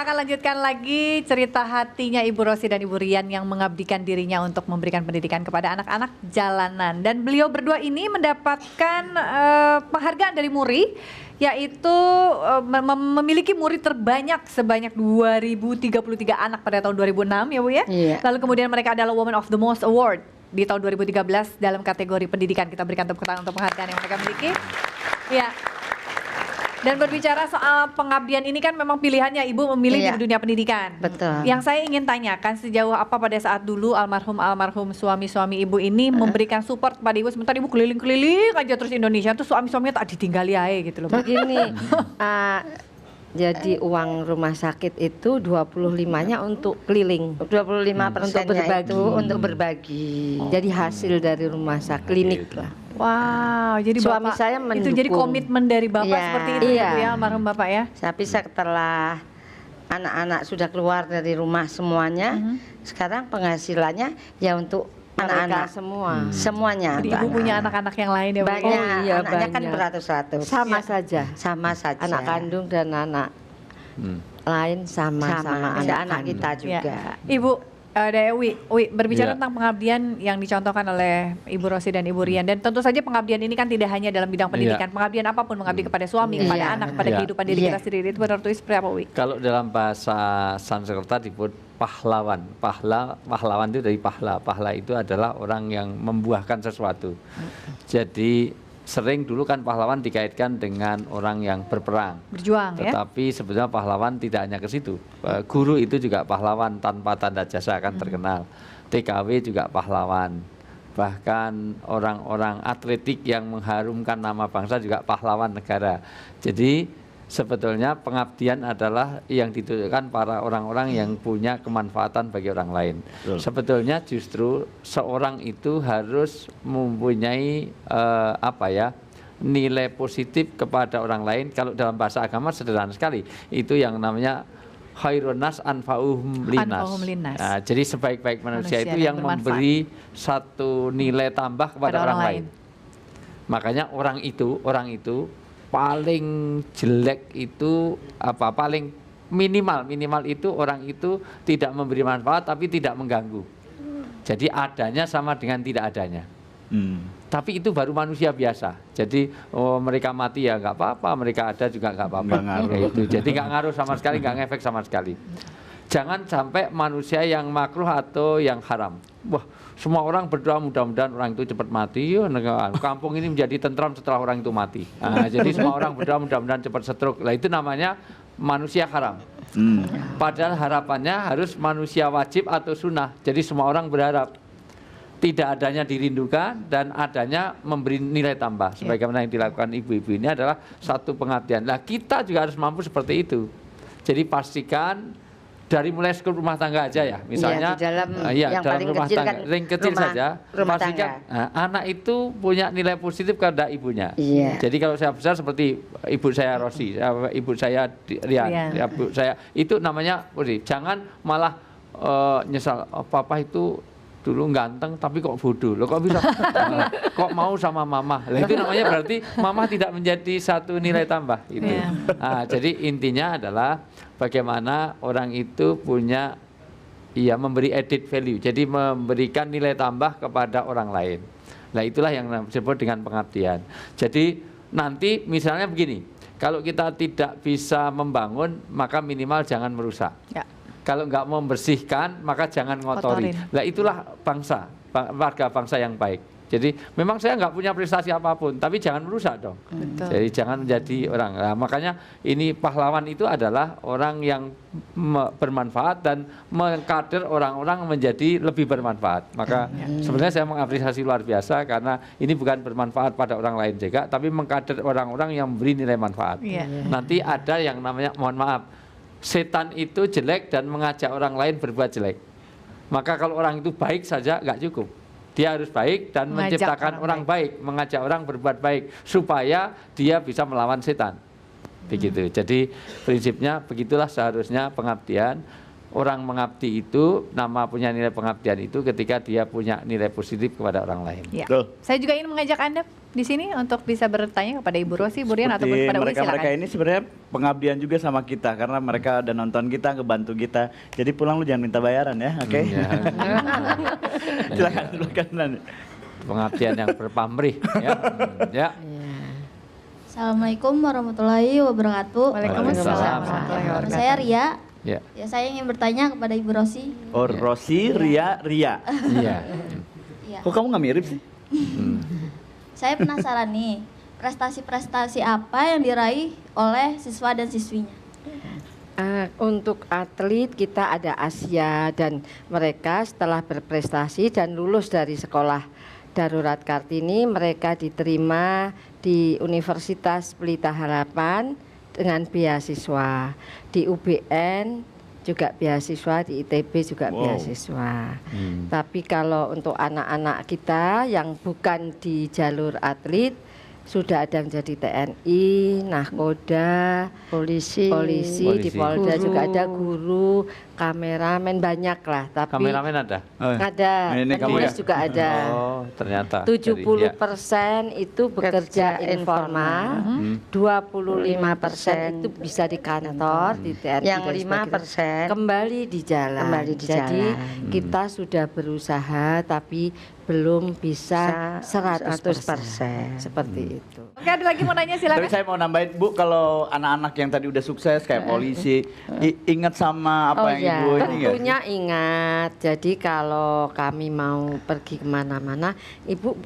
Kita akan lanjutkan lagi cerita hatinya Ibu Rosi dan Ibu Rian yang mengabdikan dirinya untuk memberikan pendidikan kepada anak-anak jalanan. Dan beliau berdua ini mendapatkan penghargaan dari MURI, yaitu memiliki murid terbanyak sebanyak 2033 anak pada tahun 2006 ya Bu ya. Iya. Lalu kemudian mereka adalah Woman of the Most Award di tahun 2013 dalam kategori pendidikan. Kita berikan tepuk tangan untuk penghargaan yang mereka miliki. Ya. Dan berbicara soal pengabdian ini kan memang pilihannya Ibu memilih di dunia pendidikan. Betul. Yang saya ingin tanyakan sejauh apa pada saat dulu almarhum suami-suami Ibu ini memberikan support kepada Ibu, sementara Ibu keliling-keliling aja terus Indonesia tuh suami-suaminya tak ditinggali aja gitu loh. Begini, jadi uang rumah sakit itu 25-nya untuk keliling, 25%-nya itu untuk berbagi. Jadi hasil dari rumah sakit klinik lah. Wow, jadi suami Bapak, saya mendukung. itu jadi komitmen dari Bapak seperti itu ya, Bu ya, almarhum Bapak ya. Tapi setelah anak-anak sudah keluar dari rumah semuanya, sekarang penghasilannya ya untuk anak-anak semua, semuanya. Jadi Ibu punya anak-anak yang lain ya, Bu? Banyak, anaknya kan beratus-ratus. Sama saja. Sama saja. Anak kandung dan anak lain sama anak kita juga. Ibu Dewi, berbicara tentang pengabdian yang dicontohkan oleh Ibu Rosi dan Ibu Rian, dan tentu saja pengabdian ini kan tidak hanya dalam bidang pendidikan, pengabdian apapun, mengabdi kepada suami, kepada anak, kepada kehidupan diri kita sendiri, itu menurut seperti apa, Wi? Kalau dalam bahasa Sanskerta disebut pahlawan. Pahlawan itu dari pahla itu adalah orang yang membuahkan sesuatu. Jadi sering dulu kan pahlawan dikaitkan dengan orang yang berperang, berjuang, tetapi sebetulnya pahlawan tidak hanya ke situ. Guru itu juga pahlawan, tanpa tanda jasa kan terkenal. TKW juga pahlawan, bahkan orang-orang atletik yang mengharumkan nama bangsa juga pahlawan negara. Jadi sebetulnya pengabdian adalah yang ditunjukkan para orang-orang yang punya kemanfaatan bagi orang lain. Sebetulnya justru seorang itu harus mempunyai nilai positif kepada orang lain. Kalau dalam bahasa agama sederhana sekali, itu yang namanya khairun nas anfa'uhum linnas. Nah, jadi sebaik-baik manusia itu yang memberi satu nilai tambah kepada orang lain. Makanya orang itu paling jelek itu paling minimal itu orang itu tidak memberi manfaat tapi tidak mengganggu. Jadi adanya sama dengan tidak adanya. Tapi itu baru manusia biasa. Jadi mereka mati ya nggak apa-apa, mereka ada juga nggak apa-apa. Jadi nggak ngaruh sama sekali, nggak ngefek sama sekali. Jangan sampai manusia yang makruh atau yang haram. Wah, semua orang berdoa mudah-mudahan orang itu cepat mati. Kampung ini menjadi tentram setelah orang itu mati. Nah, jadi semua orang berdoa mudah-mudahan cepat stroke. Lah itu namanya manusia haram. Padahal harapannya harus manusia wajib atau sunnah. Jadi semua orang berharap tidak adanya dirindukan dan adanya memberi nilai tambah. Sebagaimana yang dilakukan ibu-ibu ini adalah satu pengabdian. Nah, kita juga harus mampu seperti itu. Jadi pastikan dari mulai skup rumah tangga aja ya, misalnya dalam rumah kecil tangga, ring kecil saja, pastikan anak itu punya nilai positif kepada ibunya. Jadi kalau saya besar seperti ibu saya Rosi, ibu saya Rian, ibu saya itu namanya positif. Jangan malah nyesal, papa itu dulu ganteng tapi kok bodoh, lo kok bisa kok mau sama mama. Nah, itu namanya berarti mama tidak menjadi satu nilai tambah itu. Nah, jadi intinya adalah bagaimana orang itu punya memberi added value, jadi memberikan nilai tambah kepada orang lain. Nah, itulah yang disebut dengan pengabdian. Jadi nanti misalnya begini, kalau kita tidak bisa membangun maka minimal jangan merusak. Kalau nggak mau membersihkan, maka jangan ngotori. Nah, itulah warga bangsa yang baik. Jadi memang saya nggak punya prestasi apapun, tapi jangan merusak dong. Jadi jangan menjadi orang. Nah, makanya ini pahlawan itu adalah orang yang bermanfaat dan mengkader orang-orang menjadi lebih bermanfaat. Maka sebenarnya saya mengapresiasi luar biasa karena ini bukan bermanfaat pada orang lain juga, tapi mengkader orang-orang yang memberi nilai manfaat. Nanti ada yang namanya, mohon maaf, setan itu jelek dan mengajak orang lain berbuat jelek. Maka kalau orang itu baik saja nggak cukup. Dia harus baik dan menciptakan orang baik, mengajak orang berbuat baik supaya dia bisa melawan setan. Begitu. Jadi prinsipnya begitulah seharusnya pengabdian. Orang mengabdi itu, nama punya nilai pengabdian itu ketika dia punya nilai positif kepada orang lain. Saya juga ingin mengajak Anda di sini untuk bisa bertanya kepada Ibu Rosi, Bu Rian, ataupun kepada Uli, silakan. Mereka ini sebenarnya pengabdian juga sama kita karena mereka udah nonton kita, ngebantu kita. Jadi pulang lu jangan minta bayaran ya, oke? Silakan. Pengabdian yang berpamrih ya. Ya. Assalamualaikum warahmatullahi wabarakatuh. Waalaikumsalam warahmatullahi Nama wabarakatuh. saya Ria. Ya. Ya, saya ingin bertanya kepada Ibu Rosi. Oh, Rosi, Ria. Iya. Ya. Kok kamu nggak mirip sih? Saya penasaran nih, prestasi-prestasi apa yang diraih oleh siswa dan siswinya? Untuk atlet kita ada Asia dan mereka setelah berprestasi dan lulus dari sekolah Darurat Kartini, mereka diterima di Universitas Pelita Harapan dengan beasiswa, di UBN juga beasiswa, di ITB juga beasiswa. Tapi kalau untuk anak-anak kita yang bukan di jalur atlet, sudah ada yang menjadi TNI, Nahkoda, polisi, di Polda guru. juga ada guru, kameramen, banyak lah. Tapi Kameramen ada? ada, Ini kamu penulis ya? juga ada. Oh, ternyata. 70% itu bekerja informal, 25% itu bisa di kantor, di TNI. Yang dan sebagainya. 5% kembali di jalan. Kembali di Jadi jalan. kita sudah berusaha tapi belum bisa 100%. Seperti itu. Oke, ada lagi mau nanya, Tapi silakan. saya mau nambahin Bu, kalau anak-anak yang tadi udah sukses kayak polisi, ingat sama apa yang Ibu ini nggak sih? Tentunya ingat. Jadi kalau kami mau pergi kemana-mana, ibu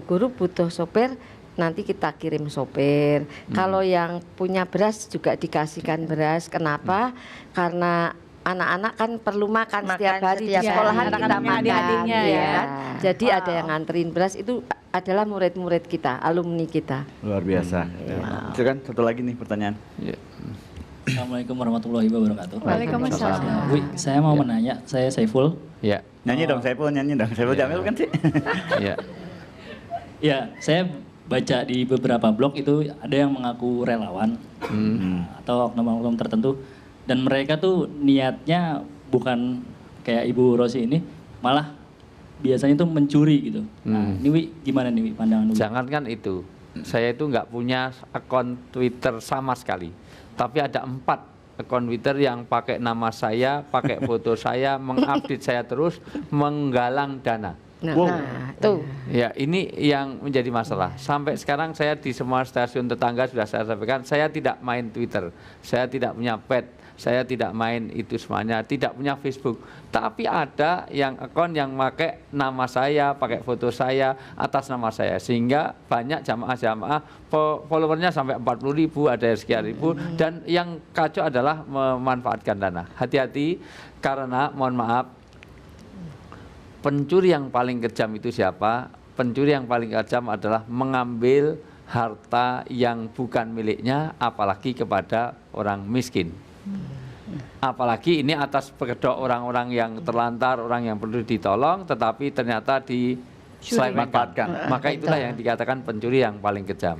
guru butuh sopir, nanti kita kirim sopir. Kalau yang punya beras juga dikasihkan beras. Kenapa? Karena anak-anak kan perlu makan setiap hari di setiap sekolahan hari. kita Anak-anak makan, adik-adiknya ya ya. kan? Jadi ada yang nganterin beras, itu adalah murid-murid kita, alumni kita. Luar biasa. Itu kan satu lagi nih pertanyaan. Ya. Assalamualaikum warahmatullahi wabarakatuh. Waalaikumsalam. Bu, saya mau menanya, saya Saiful. Ya. Nyanyi dong Saiful, nyanyi dong. Saiful Jamil kan sih? Ya. Ya, saya baca di beberapa blog itu ada yang mengaku relawan atau oknum-oknum tertentu, dan mereka tuh niatnya bukan kayak Ibu Rosi ini, malah biasanya tuh mencuri gitu. Nah, ini Wi, gimana nih Wi, pandangan Wi? Jangankan itu, saya itu nggak punya akun Twitter sama sekali. Tapi ada 4 akun Twitter yang pakai nama saya, pakai foto saya, mengupdate saya terus, menggalang dana. Nah, tuh. Ya, ini yang menjadi masalah. Sampai sekarang saya di semua stasiun tetangga sudah saya sampaikan, saya tidak main Twitter, saya tidak punya pet, saya tidak main itu semuanya, tidak punya Facebook. Tapi ada yang akun yang pakai nama saya, pakai foto saya, atas nama saya. Sehingga banyak jamaah-jamaah followernya sampai 40.000, ada yang sekian ribu. Dan yang kacau adalah memanfaatkan dana. Hati-hati, karena mohon maaf, pencuri yang paling kejam itu siapa? Pencuri yang paling kejam adalah mengambil harta yang bukan miliknya, apalagi kepada orang miskin. Apalagi ini atas kedok orang-orang yang terlantar, orang yang perlu ditolong, tetapi ternyata diselewenkan. Maka itulah yang dikatakan pencuri yang paling kejam.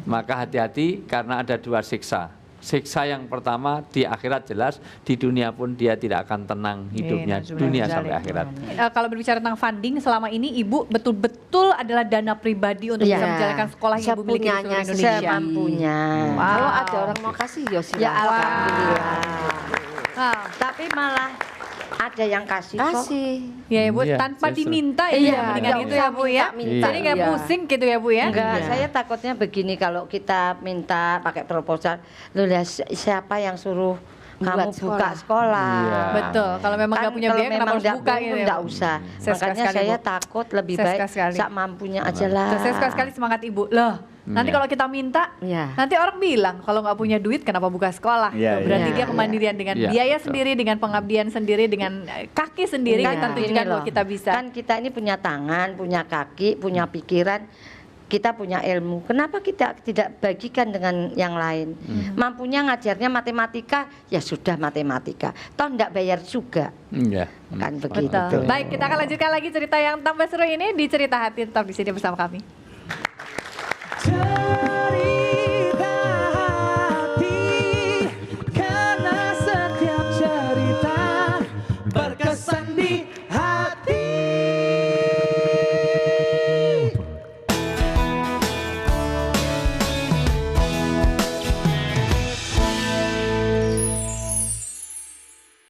Maka hati-hati, karena ada 2 siksa. Siksa yang pertama di akhirat jelas, di dunia pun dia tidak akan tenang hidupnya, dunia sampai akhirat. Kalau berbicara tentang funding, selama ini Ibu betul-betul adalah dana pribadi untuk bisa menjalankan sekolah yang Ibu miliki di seluruh Indonesia. semampunya. Kalau ada orang mau kasih, ya silakan. Ya alhamdulillah. Tapi malah Ada yang kasih kok. Ya Bu, Iya, tanpa justru. diminta ya, Iya, mendingan nggak itu ya Bu ya. minta-minta. Jadi nggak Iya. pusing gitu ya Bu ya. Enggak, Iya. saya takutnya begini, kalau kita minta pakai proposal, lu lihat siapa yang suruh kamu Buat buka sekolah. Iya. Betul, kalau memang nggak punya kalau biaya kenapa memang harus nggak buka perlu, gitu ya, nggak Bu? usah. Saya suka Makanya sekali, saya Bu. takut lebih Saya baik suka sekali. sak mampunya aja lah. Saya suka sekali semangat Ibu. Loh, nanti kalau kita minta, Iya. nanti orang bilang kalau nggak punya duit kenapa buka sekolah? Iya, Tuh, berarti iya. dia kemandirian dengan Iya, biaya betul. sendiri, dengan pengabdian sendiri, dengan kaki sendiri Kan kita gini tunjukkan loh, bahwa kita bisa. Kan kita ini punya tangan, punya kaki, punya pikiran, kita punya ilmu. Kenapa kita tidak bagikan dengan yang lain? Mampunya ngajarnya matematika, ya sudah matematika. Toh enggak bayar juga. Iya. Kan begitu. Betul. Baik, kita akan lanjutkan lagi cerita yang tambah seru ini di Cerita Hati, tetap di sini bersama kami.